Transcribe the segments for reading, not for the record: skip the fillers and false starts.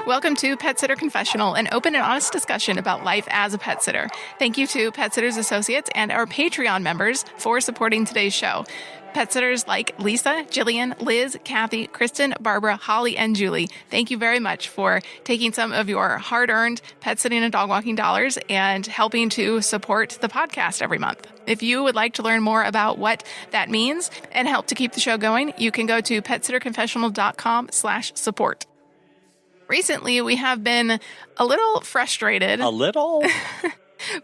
Welcome to Pet Sitter Confessional, an open and honest discussion about life as a pet sitter. Thank you to Pet Sitters Associates and our Patreon members for supporting today's show. Pet sitters like Lisa, Jillian, Liz, Kathy, Kristen, Barbara, Holly, and Julie, thank you very much for taking some of your hard-earned pet sitting and dog walking dollars and helping to support the podcast every month. If you would like to learn more about what that means and help to keep the show going, you can go to petsitterconfessional.com/support. Recently, we have been a little frustrated. A little?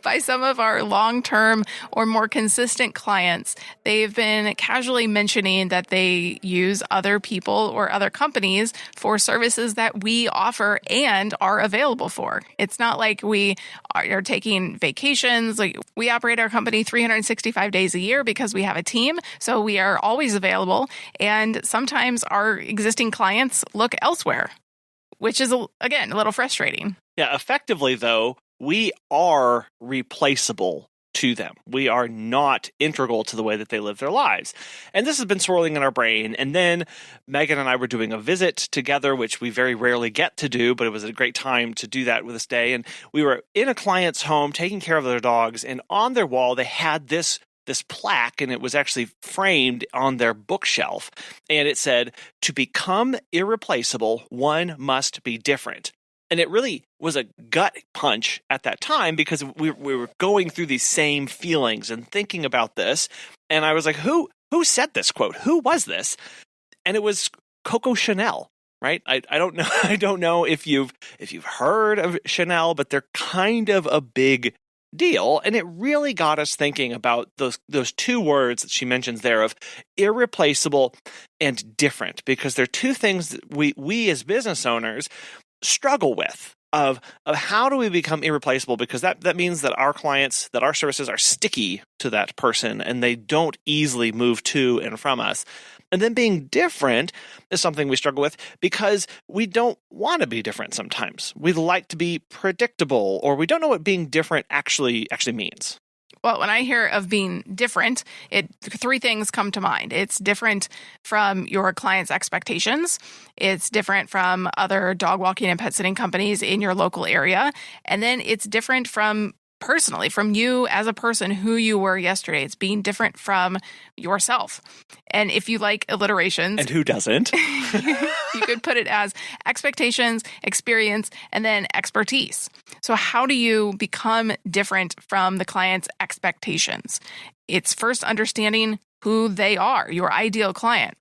By some of our long-term or more consistent clients. They've been casually mentioning that they use other people or other companies for services that we offer and are available for. It's not like we are taking vacations. Like, we operate our company 365 days a year because we have a team, so we are always available. And sometimes our existing clients look elsewhere, which is, again, a little frustrating. Yeah, effectively, though, we are replaceable to them. We are not integral to the way that they live their lives. And this has been swirling in our brain. And then Megan and I were doing a visit together, which we very rarely get to do, but it was a great time to do that with this day. And we were in a client's home taking care of their dogs. And on their wall, they had this plaque, and it was actually framed on their bookshelf. And it said, "To become irreplaceable, one must be different." And it really was a gut punch at that time because we were going through these same feelings and thinking about this. And I was like, who said this quote? Who was this? And it was Coco Chanel, right? I don't know. I don't know if you've heard of Chanel, but they're kind of a big deal. And it really got us thinking about those two words that she mentions there of irreplaceable and different, because they're two things that we as business owners struggle with of how do we become irreplaceable, because that means that our clients, that our services are sticky to that person and they don't easily move to and from us. And then being different is something we struggle with because we don't want to be different sometimes. We like to be predictable, or we don't know what being different actually means. Well, when I hear of being different, three things come to mind. It's different from your client's expectations. It's different from other dog walking and pet sitting companies in your local area. And then it's different from you as a person, who you were yesterday. It's being different from yourself. And if you like alliterations. And who doesn't? You could put it as expectations, experience, and then expertise. So how do you become different from the client's expectations? It's first understanding who they are, your ideal client.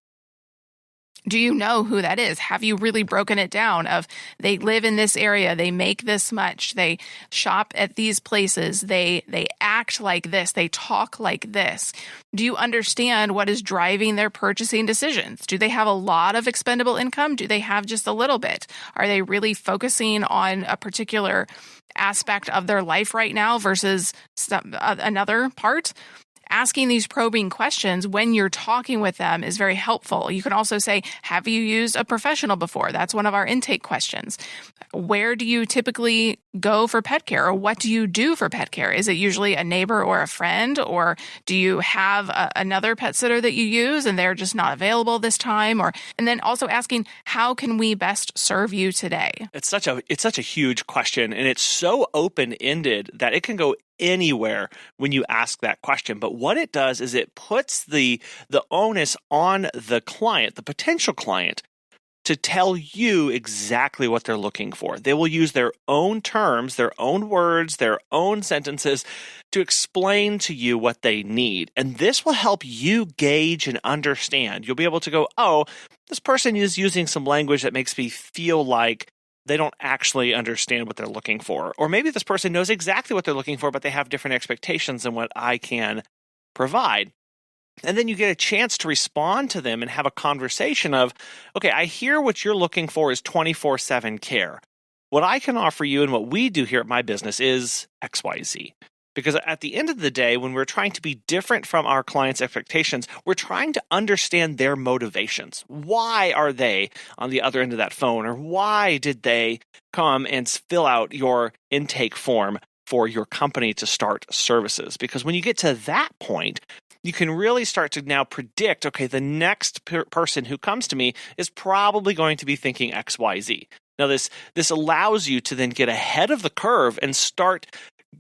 Do you know who that is? Have you really broken it down of they live in this area, they make this much, they shop at these places, they act like this, they talk like this? Do you understand what is driving their purchasing decisions? Do they have a lot of expendable income? Do they have just a little bit? Are they really focusing on a particular aspect of their life right now versus another part? Asking these probing questions when you're talking with them is very helpful. You can also say, have you used a professional before? That's one of our intake questions. Where do you typically go for pet care, or what do you do for pet care? Is it usually a neighbor or a friend, or do you have another pet sitter that you use and they're just not available this time? And then also asking, how can we best serve you today? It's such a huge question, and it's so open-ended that it can go anywhere when you ask that question. But what it does is it puts the onus on the client, the potential client, to tell you exactly what they're looking for. They will use their own terms, their own words, their own sentences to explain to you what they need. And this will help you gauge and understand. You'll be able to go, oh, this person is using some language that makes me feel like they don't actually understand what they're looking for. Or maybe this person knows exactly what they're looking for, but they have different expectations than what I can provide. And then you get a chance to respond to them and have a conversation of, okay, I hear what you're looking for is 24/7 care. What I can offer you and what we do here at my business is XYZ. Because at the end of the day, when we're trying to be different from our clients' expectations, we're trying to understand their motivations. Why are they on the other end of that phone? Or why did they come and fill out your intake form for your company to start services? Because when you get to that point, you can really start to now predict, okay, the next person who comes to me is probably going to be thinking XYZ. Now, this allows you to then get ahead of the curve and start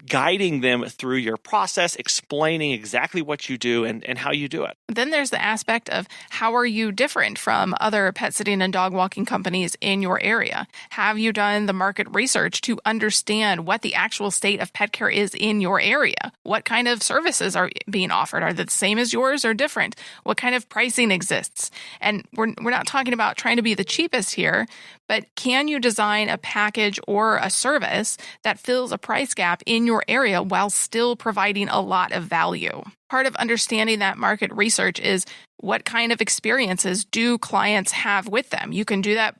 guiding them through your process, explaining exactly what you do and how you do it. Then there's the aspect of how are you different from other pet sitting and dog walking companies in your area? Have you done the market research to understand what the actual state of pet care is in your area? What kind of services are being offered? Are they the same as yours or different? What kind of pricing exists? And we're not talking about trying to be the cheapest here, but can you design a package or a service that fills a price gap in your area while still providing a lot of value? Part of understanding that market research is what kind of experiences do clients have with them? You can do that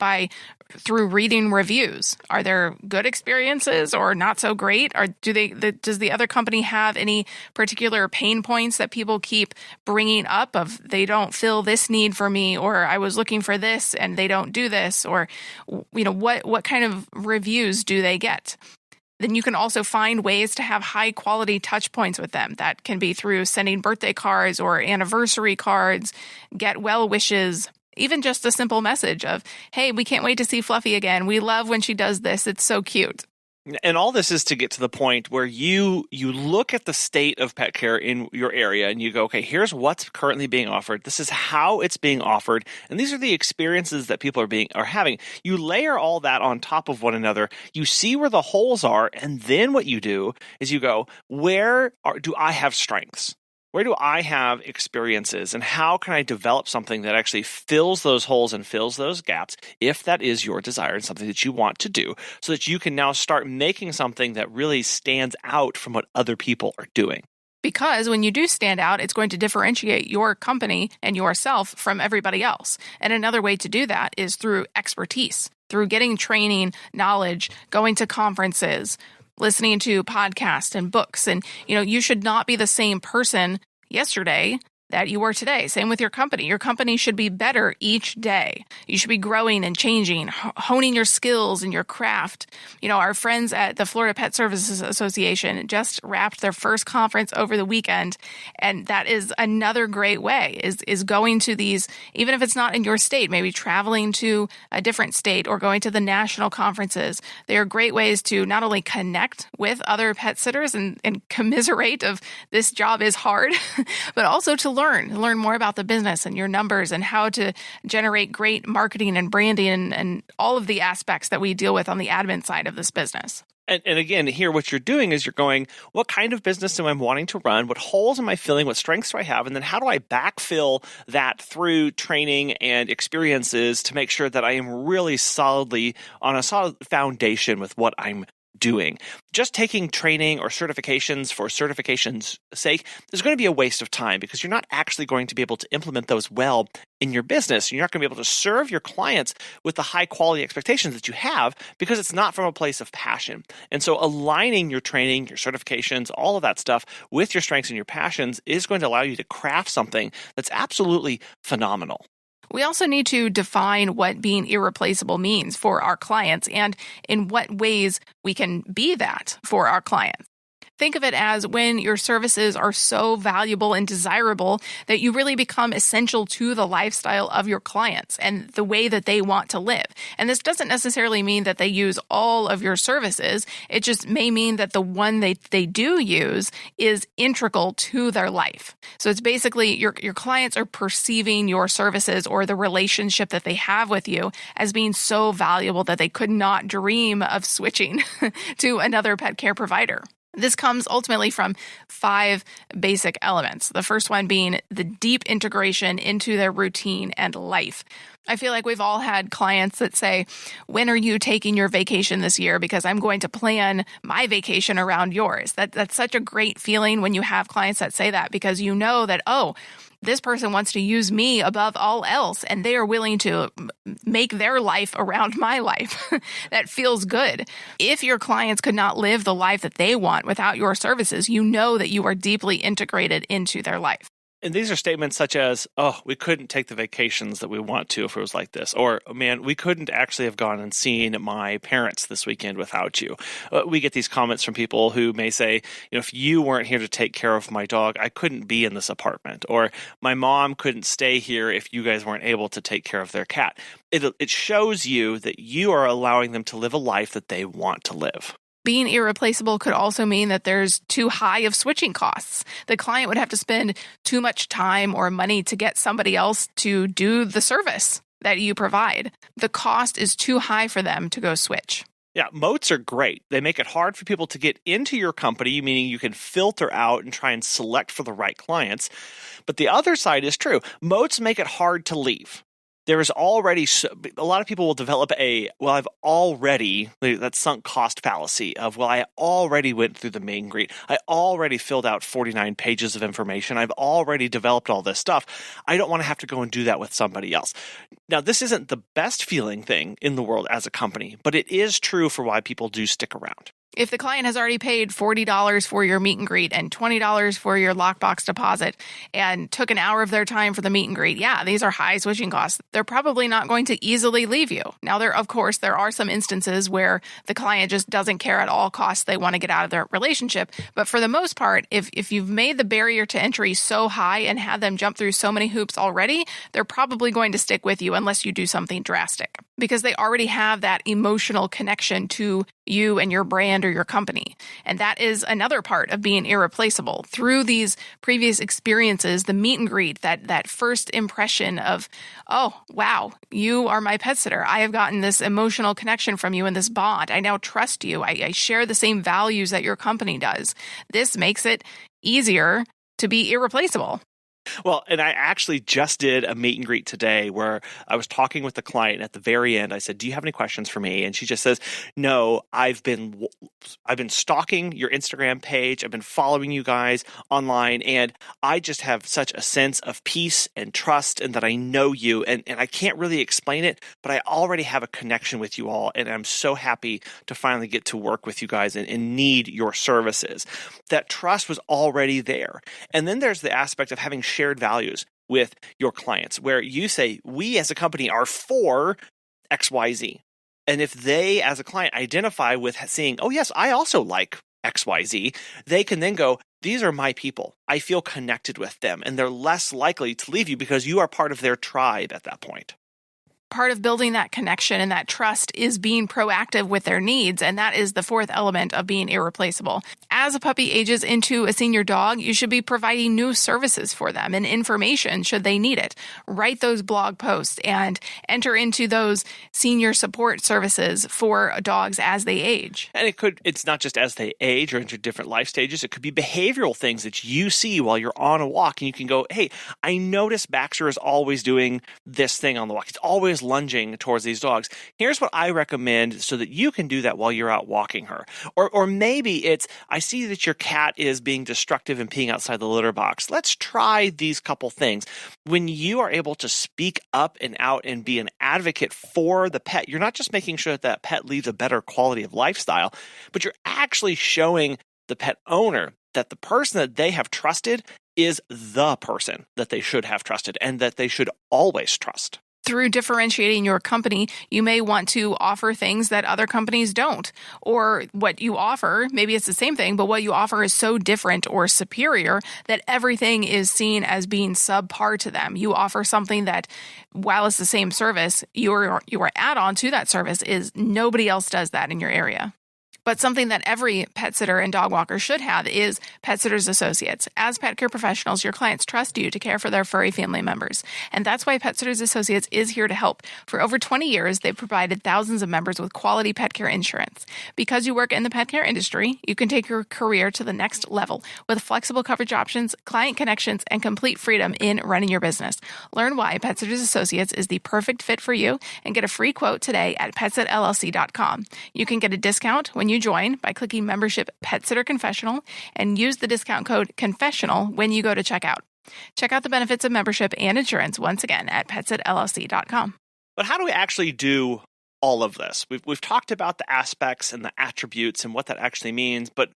through reading reviews. Are there good experiences or not so great? Or does the other company have any particular pain points that people keep bringing up of they don't fill this need for me, or I was looking for this and they don't do this, or what kind of reviews do they get? Then you can also find ways to have high quality touch points with them. That can be through sending birthday cards or anniversary cards, get well wishes, even just a simple message of, hey, we can't wait to see Fluffy again. We love when she does this. It's so cute. And all this is to get to the point where you look at the state of pet care in your area and you go, okay, here's what's currently being offered. This is how it's being offered. And these are the experiences that people are having. You layer all that on top of one another. You see where the holes are. And then what you do is you go, do I have strengths? Where do I have experiences, and how can I develop something that actually fills those holes and fills those gaps, if that is your desire and something that you want to do, so that you can now start making something that really stands out from what other people are doing? Because when you do stand out, it's going to differentiate your company and yourself from everybody else. And another way to do that is through expertise, through getting training, knowledge, going to conferences, listening to podcasts and books. And, you should not be the same person yesterday that you were today. Same with your company. Your company should be better each day. You should be growing and changing, honing your skills and your craft. Our friends at the Florida Pet Services Association just wrapped their first conference over the weekend. And that is another great way is going to these, even if it's not in your state, maybe traveling to a different state or going to the national conferences. They are great ways to not only connect with other pet sitters and commiserate of this job is hard, but also to learn more about the business and your numbers and how to generate great marketing and branding and all of the aspects that we deal with on the admin side of this business. And again, here what you're doing is you're going, what kind of business am I wanting to run? What holes am I filling? What strengths do I have? And then how do I backfill that through training and experiences to make sure that I am really solidly on a solid foundation with what I'm doing? Just taking training or certifications for certification's sake is going to be a waste of time, because you're not actually going to be able to implement those well in your business. You're not going to be able to serve your clients with the high quality expectations that you have, because it's not from a place of passion. And so aligning your training, your certifications, all of that stuff with your strengths and your passions is going to allow you to craft something that's absolutely phenomenal. We also need to define what being irreplaceable means for our clients and in what ways we can be that for our clients. Think of it as when your services are so valuable and desirable that you really become essential to the lifestyle of your clients and the way that they want to live. And this doesn't necessarily mean that they use all of your services. It just may mean that the one they do use is integral to their life. So it's basically your clients are perceiving your services or the relationship that they have with you as being so valuable that they could not dream of switching to another pet care provider. This comes ultimately from 5 basic elements. The first one being the deep integration into their routine and life. I feel like we've all had clients that say, when are you taking your vacation this year? Because I'm going to plan my vacation around yours. That's such a great feeling when you have clients that say that, because you know that, this person wants to use me above all else, and they are willing to make their life around my life. That feels good. If your clients could not live the life that they want without your services, you know that you are deeply integrated into their life. And these are statements such as, oh, we couldn't take the vacations that we want to if it was like this. Or, oh, man, we couldn't actually have gone and seen my parents this weekend without you. We get these comments from people who may say, if you weren't here to take care of my dog, I couldn't be in this apartment. Or my mom couldn't stay here if you guys weren't able to take care of their cat. It shows you that you are allowing them to live a life that they want to live. Being irreplaceable could also mean that there's too high of switching costs. The client would have to spend too much time or money to get somebody else to do the service that you provide. The cost is too high for them to go switch. Yeah, moats are great. They make it hard for people to get into your company, meaning you can filter out and try and select for the right clients. But the other side is true. Moats make it hard to leave. There is already a lot of people will develop that sunk cost fallacy of, I already went through the meet and greet. I already filled out 49 pages of information. I've already developed all this stuff. I don't want to have to go and do that with somebody else. Now, this isn't the best feeling thing in the world as a company, but it is true for why people do stick around. If the client has already paid $40 for your meet and greet and $20 for your lockbox deposit and took an hour of their time for the meet and greet, these are high switching costs. They're probably not going to easily leave you. Now, there are some instances where the client just doesn't care at all costs. They want to get out of their relationship. But for the most part, if you've made the barrier to entry so high and had them jump through so many hoops already, they're probably going to stick with you unless you do something drastic, because they already have that emotional connection to you and your brand or your company. And that is another part of being irreplaceable. Through these previous experiences, the meet and greet, that first impression of, oh, wow, you are my pet sitter. I have gotten this emotional connection from you and this bond. I now trust you. I share the same values that your company does. This makes it easier to be irreplaceable. Well, and I actually just did a meet and greet today where I was talking with the client, and at the very end I said, do you have any questions for me? And she just says, no, I've been stalking your Instagram page. I've been following you guys online, and I just have such a sense of peace and trust and that I know you, and I can't really explain it, but I already have a connection with you all, and I'm so happy to finally get to work with you guys and need your services. That trust was already there. And then there's the aspect of having shared values with your clients where you say, we as a company are for XYZ. And if they as a client identify with seeing, oh yes, I also like XYZ, they can then go, these are my people. I feel connected with them, and they're less likely to leave you because you are part of their tribe at that point. Part of building that connection and that trust is being proactive with their needs, and that is the fourth element of being irreplaceable. As a puppy ages into a senior dog, you should be providing new services for them and information should they need it. Write those blog posts and enter into those senior support services for dogs as they age. And it's not just as they age or enter different life stages. It could be behavioral things that you see while you're on a walk, and you can go, hey, I notice Baxter is always doing this thing on the walk. He's always lunging towards these dogs. Here's what I recommend so that you can do that while you're out walking her. Or maybe it's, I see that your cat is being destructive and peeing outside the litter box. Let's try these couple things. When you are able to speak up and out and be an advocate for the pet, you're not just making sure that that pet leads a better quality of lifestyle, but you're actually showing the pet owner that the person that they have trusted is the person that they should have trusted and that they should always trust. Through differentiating your company, you may want to offer things that other companies don't. Or what you offer, maybe it's the same thing, but what you offer is so different or superior that everything is seen as being subpar to them. You offer something that, while it's the same service, your add-on to that service is nobody else does that in your area. But something that every pet sitter and dog walker should have is Pet Sitters Associates. As pet care professionals, your clients trust you to care for their furry family members. And that's why Pet Sitters Associates is here to help. For over 20 years, they've provided thousands of members with quality pet care insurance. Because you work in the pet care industry, you can take your career to the next level with flexible coverage options, client connections, and complete freedom in running your business. Learn why Pet Sitters Associates is the perfect fit for you and get a free quote today at petsitllc.com. You can get a discount when you join by clicking membership Pet Sitter Confessional and use the discount code Confessional when you go to checkout. Check out the benefits of membership and insurance once again at petsitllc.com. But how do we actually do all of this? We've talked about the aspects and the attributes and what that actually means, but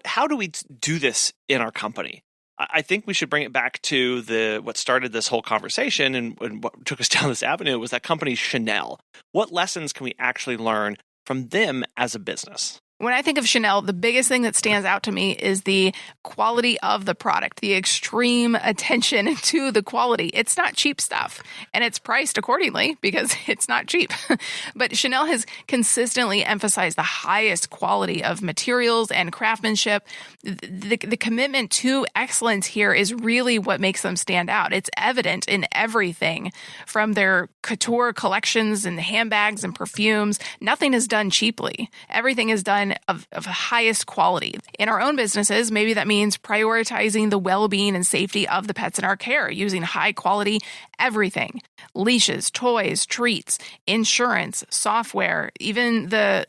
how do we do this in our company? I think we should bring it back to what started this whole conversation and what took us down this avenue was that company Chanel. What lessons can we actually learn from them as a business? When I think of Chanel, the biggest thing that stands out to me is the quality of the product, the extreme attention to the quality. It's not cheap stuff, and it's priced accordingly because it's not cheap. But Chanel has consistently emphasized the highest quality of materials and craftsmanship. The commitment to excellence here is really what makes them stand out. It's evident in everything from their couture collections and handbags and perfumes. Nothing is done cheaply. Everything is done of highest quality. In our own businesses, maybe that means prioritizing the well-being and safety of the pets in our care, using high quality everything. Leashes, toys, treats, insurance, software, even the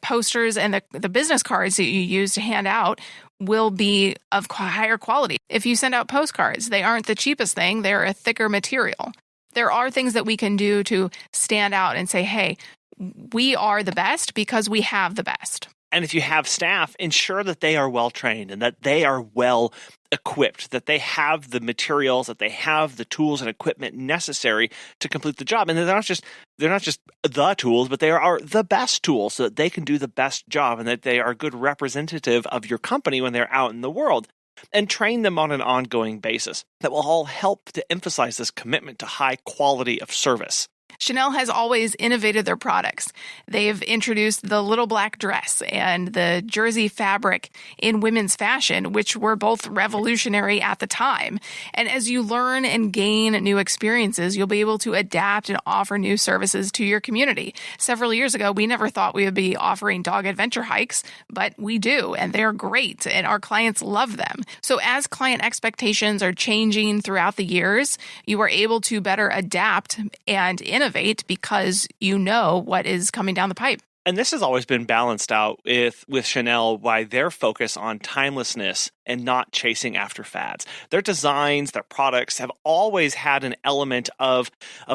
posters and the business cards that you use to hand out will be of higher quality. If you send out postcards, they aren't the cheapest thing, they're a thicker material. There are things that we can do to stand out and say, hey, we are the best because we have the best. And if you have staff, ensure that they are well trained and that they are well equipped, that they have the materials, that they have the tools and equipment necessary to complete the job. And they're not just the tools, but they are the best tools so that they can do the best job and that they are a good representative of your company when they're out in the world. And train them on an ongoing basis. That will all help to emphasize this commitment to high quality of service. Chanel has always innovated their products. They've introduced the little black dress and the jersey fabric in women's fashion, which were both revolutionary at the time. And as you learn and gain new experiences, you'll be able to adapt and offer new services to your community. Several years ago, we never thought we would be offering dog adventure hikes, but we do, and they're great, and our clients love them. So as client expectations are changing throughout the years, you are able to better adapt and innovate because you know what is coming down the pipe. And this has always been balanced out with Chanel by their focus on timelessness and not chasing after fads. Their designs, their products have always had an element of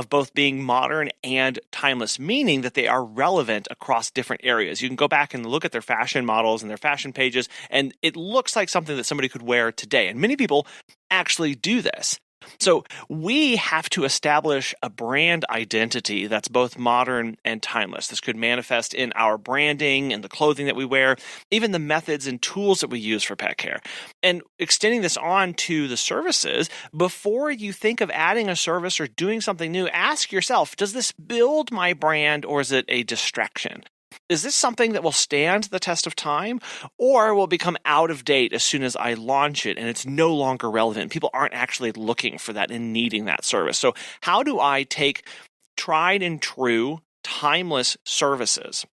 both being modern and timeless, meaning that they are relevant across different areas. You can go back and look at their fashion models and their fashion pages, and it looks like something that somebody could wear today. And many people actually do this. So we have to establish a brand identity that's both modern and timeless. This could manifest in our branding and the clothing that we wear, even the methods and tools that we use for pet care. And extending this on to the services, before you think of adding a service or doing something new, ask yourself, does this build my brand or is it a distraction? Is this something that will stand the test of time, or will it become out of date as soon as I launch it and it's no longer relevant? People aren't actually looking for that and needing that service. So how do I take tried and true, timeless services?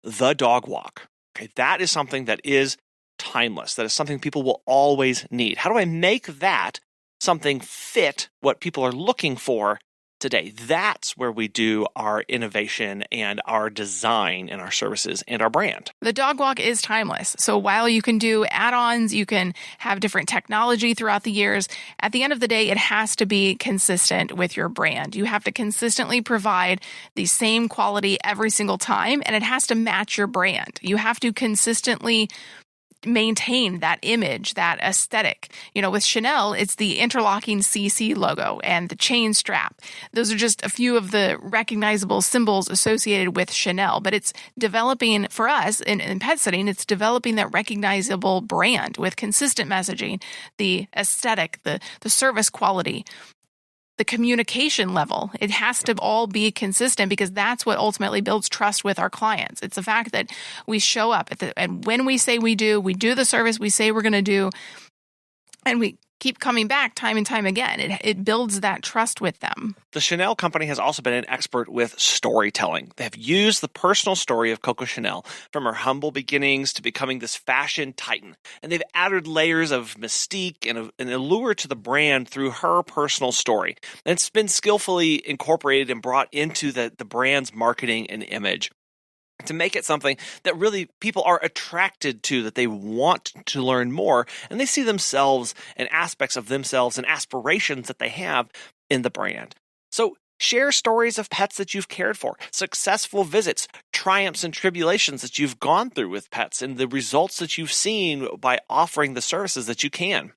The dog walk. Okay, that is something that is timeless. That is something people will always need. How do I make that something fit what people are looking for today? That's where we do our innovation and our design in our services and our brand. The dog walk is timeless. So while you can do add-ons, you can have different technology throughout the years, at the end of the day, it has to be consistent with your brand. You have to consistently provide the same quality every single time, and it has to match your brand. You have to consistently maintain that image, that aesthetic. You know, with Chanel, it's the interlocking CC logo and the chain strap. Those are just a few of the recognizable symbols associated with Chanel, but it's developing, for us in pet sitting, it's developing that recognizable brand with consistent messaging, the aesthetic, the service quality, the communication level. It has to all be consistent because that's what ultimately builds trust with our clients. It's the fact that we show up and when we say we do the service we say we're going to do, and we keep coming back time and time again. It builds that trust with them. The Chanel company has also been an expert with storytelling. They have used the personal story of Coco Chanel from her humble beginnings to becoming this fashion titan. And they've added layers of mystique and an allure to the brand through her personal story. And it's been skillfully incorporated and brought into the brand's marketing and image to make it something that really people are attracted to, that they want to learn more, and they see themselves and aspects of themselves and aspirations that they have in the brand. So share stories of pets that you've cared for, successful visits, triumphs and tribulations that you've gone through with pets, and the results that you've seen by offering the services that you can.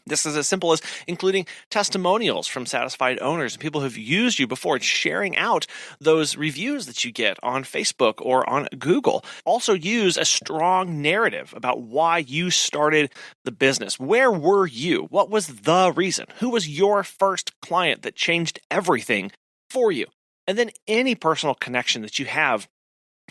This is as simple as including testimonials from satisfied owners and people who've used you before, and sharing out those reviews that you get on Facebook or on Google. Also use a strong narrative about why you started the business. Where were you? What was the reason? Who was your first client that changed everything for you? And then any personal connection that you have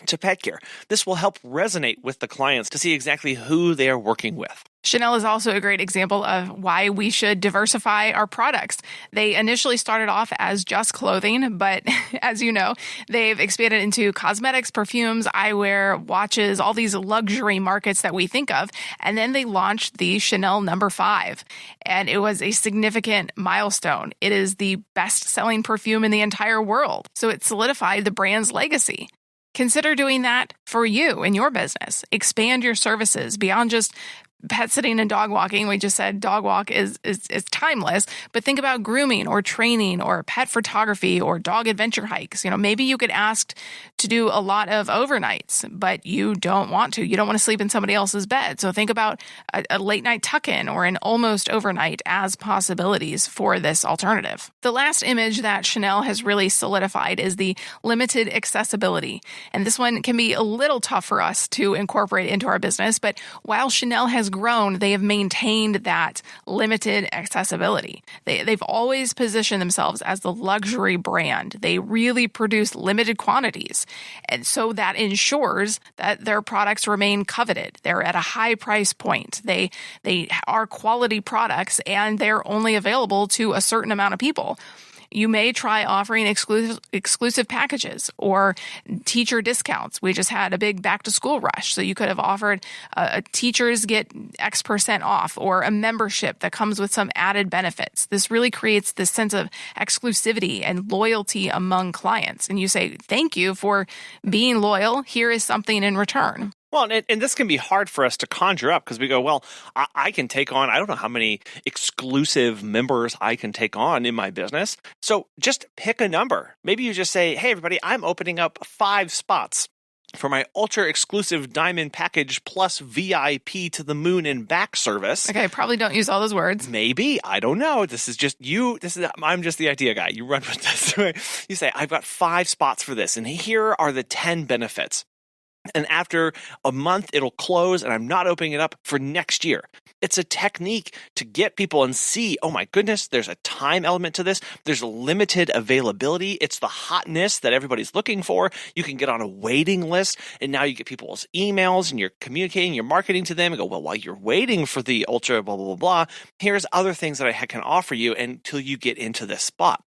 to pet care. This will help resonate with the clients to see exactly who they are working with. Chanel is also a great example of why we should diversify our products. They initially started off as just clothing, but as you know, they've expanded into cosmetics, perfumes, eyewear, watches, all these luxury markets that we think of. And then they launched the Chanel No. 5, and it was a significant milestone. It is the best-selling perfume in the entire world, so it solidified the brand's legacy. Consider doing that for you in your business. Expand your services beyond just pet sitting and dog walking. We just said dog walk is timeless, but think about grooming or training or pet photography or dog adventure hikes. Maybe you get asked to do a lot of overnights, but you don't want to. You don't want to sleep in somebody else's bed. So think about a late night tuck-in or an almost overnight as possibilities for this alternative. The last image that Chanel has really solidified is the limited accessibility. And this one can be a little tough for us to incorporate into our business, but while Chanel has grown, they have maintained that limited accessibility. They've always positioned themselves as the luxury brand. They really produce limited quantities. And so that ensures that their products remain coveted. They're at a high price point. They are quality products, and they're only available to a certain amount of people. You may try offering exclusive packages or teacher discounts. We just had a big back-to-school rush, so you could have offered teachers get X% off, or a membership that comes with some added benefits. This really creates this sense of exclusivity and loyalty among clients. And you say, thank you for being loyal. Here is something in return. Well, and this can be hard for us to conjure up because we go, well, I can take on, I don't know how many exclusive members I can take on in my business. So just pick a number. Maybe you just say, hey, everybody, I'm opening up 5 spots for my ultra exclusive diamond package plus VIP to the moon and back service. Okay, probably don't use all those words. Maybe. I don't know. This is just you. I'm just the idea guy. You run with this. You say, I've got 5 spots for this, and here are the 10 benefits. And after a month, it'll close, and I'm not opening it up for next year. It's a technique to get people and see, oh my goodness, there's a time element to this. There's a limited availability. It's the hotness that everybody's looking for. You can get on a waiting list, and now you get people's emails, and you're communicating, you're marketing to them, and go, well, while you're waiting for the ultra blah, blah, blah, blah, here's other things that I can offer you until you get into this spot.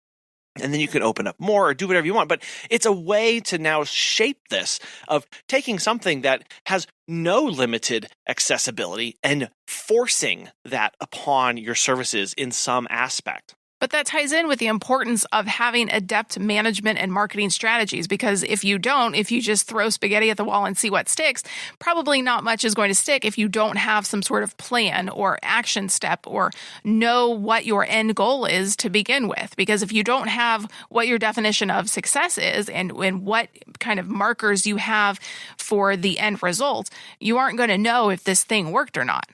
And then you can open up more or do whatever you want. But it's a way to now shape this of taking something that has no limited accessibility and forcing that upon your services in some aspect. But that ties in with the importance of having adept management and marketing strategies, because if you just throw spaghetti at the wall and see what sticks, probably not much is going to stick if you don't have some sort of plan or action step or know what your end goal is to begin with. Because if you don't have what your definition of success is and what kind of markers you have for the end result, you aren't going to know if this thing worked or not.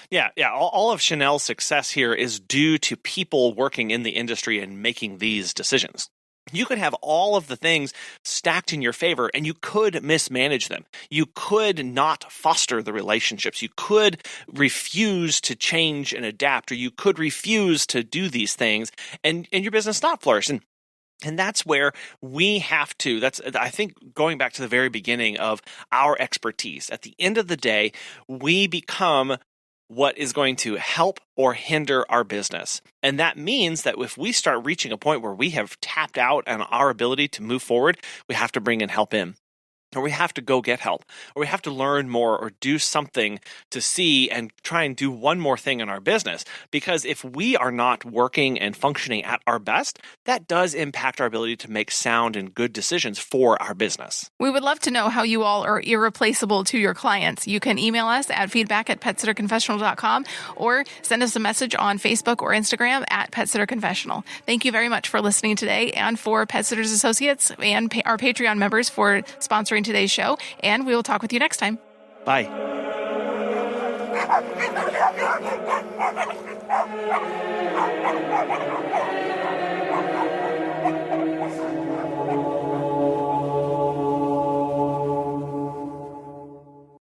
Yeah. All of Chanel's success here is due to people working in the industry and making these decisions. You could have all of the things stacked in your favor, and you could mismanage them. You could not foster the relationships. You could refuse to change and adapt, or you could refuse to do these things, and your business not flourish. And that's where we have to, I think, going back to the very beginning of our expertise. At the end of the day, we become what is going to help or hinder our business. And that means that if we start reaching a point where we have tapped out on our ability to move forward, we have to bring in help in. Or we have to go get help, or we have to learn more or do something to see and try and do one more thing in our business. Because if we are not working and functioning at our best, that does impact our ability to make sound and good decisions for our business. We would love to know how you all are irreplaceable to your clients. You can email us at feedback@petsitterconfessional.com or send us a message on Facebook or Instagram at PetSitterConfessional. Thank you very much for listening today, and for Pet Sitters Associates and our Patreon members for sponsoring today's show, and we will talk with you next time. Bye.